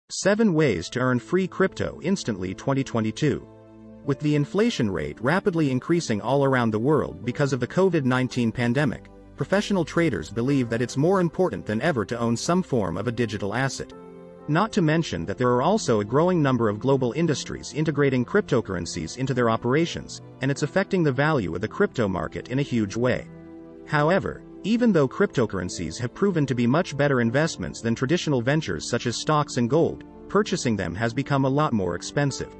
7 Ways to Earn Free Crypto Instantly 2022. With the inflation rate rapidly increasing all around the world because of the COVID-19 pandemic, professional traders believe that it's more important than ever to own some form of a digital asset. Not to mention that there are also a growing number of global industries integrating cryptocurrencies into their operations, and it's affecting the value of the crypto market in a huge way. However, even though cryptocurrencies have proven to be much better investments than traditional ventures such as stocks and gold, purchasing them has become a lot more expensive.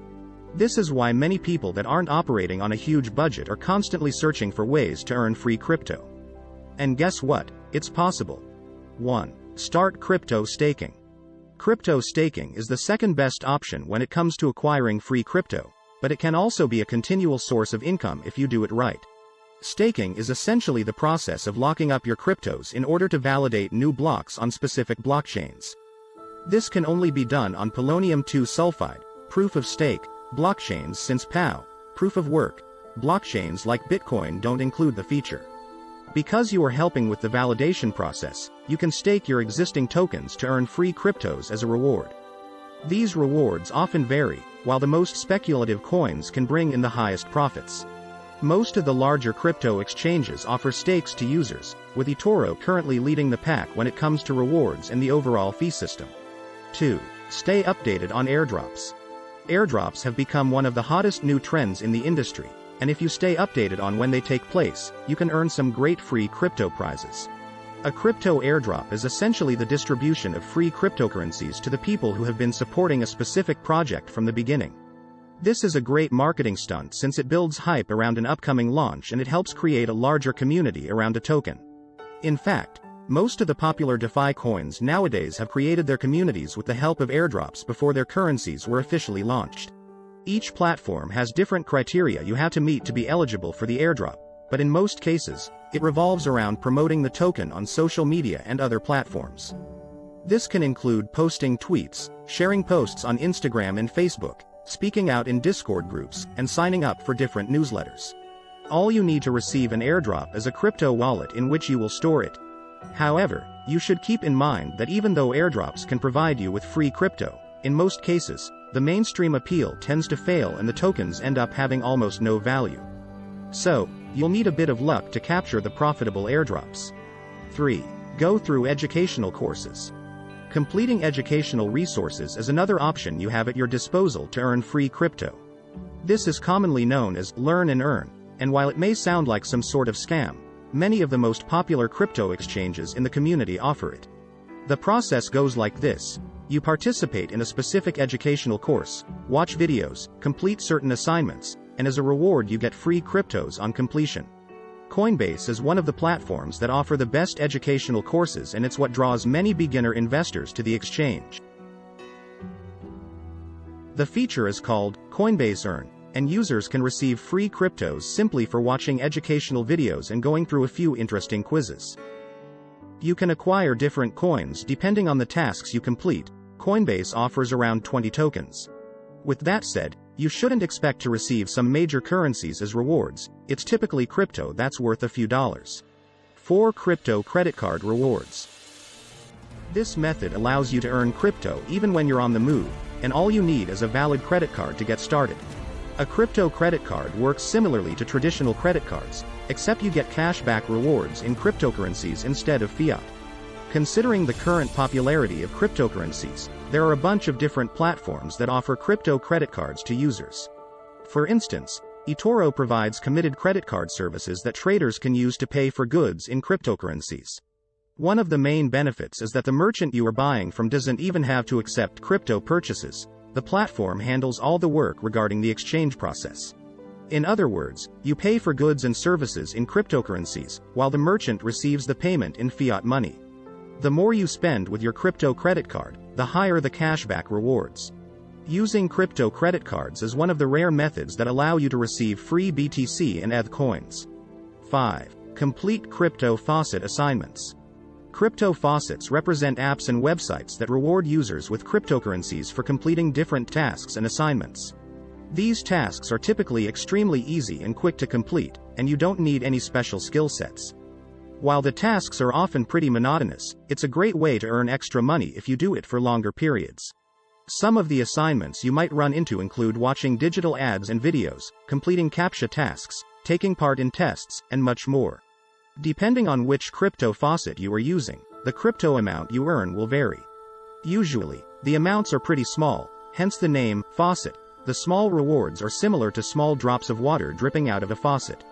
This is why many people that aren't operating on a huge budget are constantly searching for ways to earn free crypto. And guess what? It's possible. 1. Start crypto staking. Crypto staking is the second best option when it comes to acquiring free crypto, but it can also be a continual source of income if you do it right. Staking is essentially the process of locking up your cryptos in order to validate new blocks on specific blockchains. This can only be done on polonium-2 sulfide, proof of stake, blockchains since POW, proof of work, blockchains like Bitcoin don't include the feature. Because you are helping with the validation process, you can stake your existing tokens to earn free cryptos as a reward. These rewards often vary, while the most speculative coins can bring in the highest profits. Most of the larger crypto exchanges offer stakes to users, with eToro currently leading the pack when it comes to rewards and the overall fee system. 2. Stay updated on airdrops. Airdrops have become one of the hottest new trends in the industry, and if you stay updated on when they take place, you can earn some great free crypto prizes. A crypto airdrop is essentially the distribution of free cryptocurrencies to the people who have been supporting a specific project from the beginning. This is a great marketing stunt since it builds hype around an upcoming launch and it helps create a larger community around a token. In fact, most of the popular DeFi coins nowadays have created their communities with the help of airdrops before their currencies were officially launched. Each platform has different criteria you have to meet to be eligible for the airdrop, but in most cases, it revolves around promoting the token on social media and other platforms. This can include posting tweets, sharing posts on Instagram and Facebook, speaking out in Discord groups, and signing up for different newsletters. All you need to receive an airdrop is a crypto wallet in which you will store it. However, you should keep in mind that even though airdrops can provide you with free crypto, in most cases, the mainstream appeal tends to fail and the tokens end up having almost no value. So, you'll need a bit of luck to capture the profitable airdrops. 3. Go through educational courses. Completing educational resources is another option you have at your disposal to earn free crypto. This is commonly known as learn and earn, and while it may sound like some sort of scam, many of the most popular crypto exchanges in the community offer it. The process goes like this. You participate in a specific educational course, watch videos, complete certain assignments, and as a reward you get free cryptos on completion. Coinbase is one of the platforms that offer the best educational courses, and it's what draws many beginner investors to the exchange. The feature is called Coinbase Earn, and users can receive free cryptos simply for watching educational videos and going through a few interesting quizzes. You can acquire different coins depending on the tasks you complete. Coinbase offers around 20 tokens. With that said, you shouldn't expect to receive some major currencies as rewards. It's typically crypto that's worth a few dollars. 4. Crypto credit card rewards. This method allows you to earn crypto even when you're on the move, and all you need is a valid credit card to get started. A crypto credit card works similarly to traditional credit cards, except you get cashback rewards in cryptocurrencies instead of fiat. Considering the current popularity of cryptocurrencies, there are a bunch of different platforms that offer crypto credit cards to users. For instance, eToro provides committed credit card services that traders can use to pay for goods in cryptocurrencies. One of the main benefits is that the merchant you are buying from doesn't even have to accept crypto purchases. The platform handles all the work regarding the exchange process. In other words, you pay for goods and services in cryptocurrencies, while the merchant receives the payment in fiat money. The more you spend with your crypto credit card, the higher the cashback rewards. Using crypto credit cards is one of the rare methods that allow you to receive free BTC and ETH coins. 5. Complete crypto faucet assignments. Crypto faucets represent apps and websites that reward users with cryptocurrencies for completing different tasks and assignments. These tasks are typically extremely easy and quick to complete, and you don't need any special skill sets. While the tasks are often pretty monotonous, it's a great way to earn extra money if you do it for longer periods. Some of the assignments you might run into include watching digital ads and videos, completing CAPTCHA tasks, taking part in tests, and much more. Depending on which crypto faucet you are using, the crypto amount you earn will vary. Usually, the amounts are pretty small, hence the name, faucet. The small rewards are similar to small drops of water dripping out of a faucet.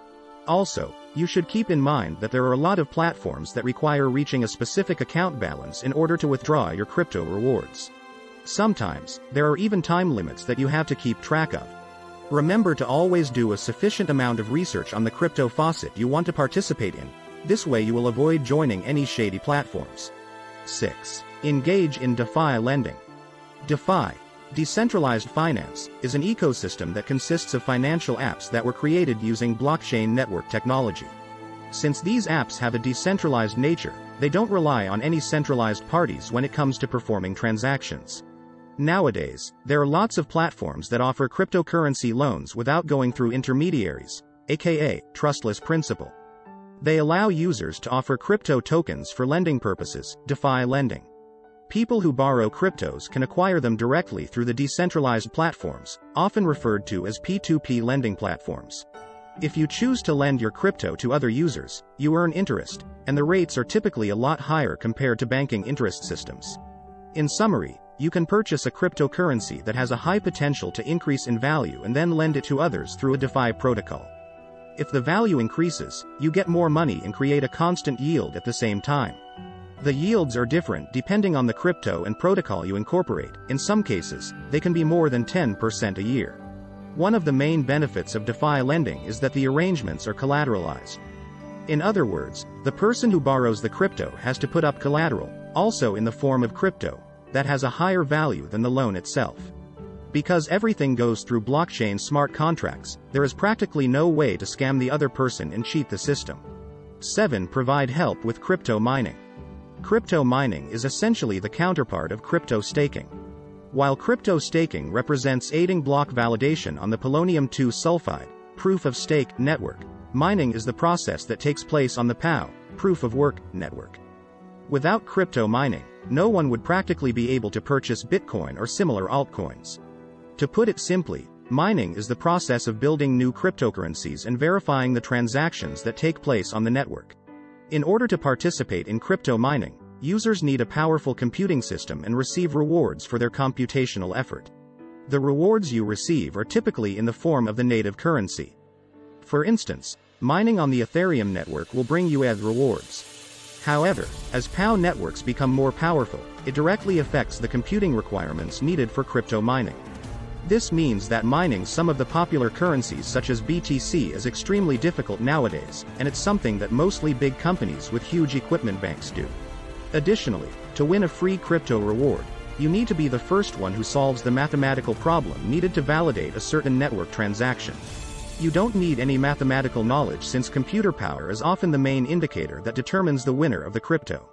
Also, you should keep in mind that there are a lot of platforms that require reaching a specific account balance in order to withdraw your crypto rewards. Sometimes, there are even time limits that you have to keep track of. Remember to always do a sufficient amount of research on the crypto faucet you want to participate in. This way you will avoid joining any shady platforms. 6. Engage in DeFi lending. DeFi, decentralized finance, is an ecosystem that consists of financial apps that were created using blockchain network technology. Since these apps have a decentralized nature, they don't rely on any centralized parties when it comes to performing transactions. Nowadays, there are lots of platforms that offer cryptocurrency loans without going through intermediaries, aka trustless principle. They allow users to offer crypto tokens for lending purposes, DeFi lending. People who borrow cryptos can acquire them directly through the decentralized platforms, often referred to as P2P lending platforms. If you choose to lend your crypto to other users, you earn interest, and the rates are typically a lot higher compared to banking interest systems. In summary, you can purchase a cryptocurrency that has a high potential to increase in value and then lend it to others through a DeFi protocol. If the value increases, you get more money and create a constant yield at the same time. The yields are different depending on the crypto and protocol you incorporate. In some cases, they can be more than 10% a year. One of the main benefits of DeFi lending is that the arrangements are collateralized. In other words, the person who borrows the crypto has to put up collateral, also in the form of crypto, that has a higher value than the loan itself. Because everything goes through blockchain smart contracts, there is practically no way to scam the other person and cheat the system. 7. Provide help with crypto mining. Crypto mining is essentially the counterpart of crypto staking. While crypto staking represents aiding block validation on the polonium-2 sulfide, proof of stake, network, mining is the process that takes place on the POW, proof of work, network. Without crypto mining, no one would practically be able to purchase Bitcoin or similar altcoins. To put it simply, mining is the process of building new cryptocurrencies and verifying the transactions that take place on the network. In order to participate in crypto mining, users need a powerful computing system and receive rewards for their computational effort. The rewards you receive are typically in the form of the native currency. For instance, mining on the Ethereum network will bring you ETH rewards. However, as POW networks become more powerful, it directly affects the computing requirements needed for crypto mining. This means that mining some of the popular currencies such as BTC is extremely difficult nowadays, and it's something that mostly big companies with huge equipment banks do. Additionally, to win a free crypto reward, you need to be the first one who solves the mathematical problem needed to validate a certain network transaction. You don't need any mathematical knowledge since computer power is often the main indicator that determines the winner of the crypto.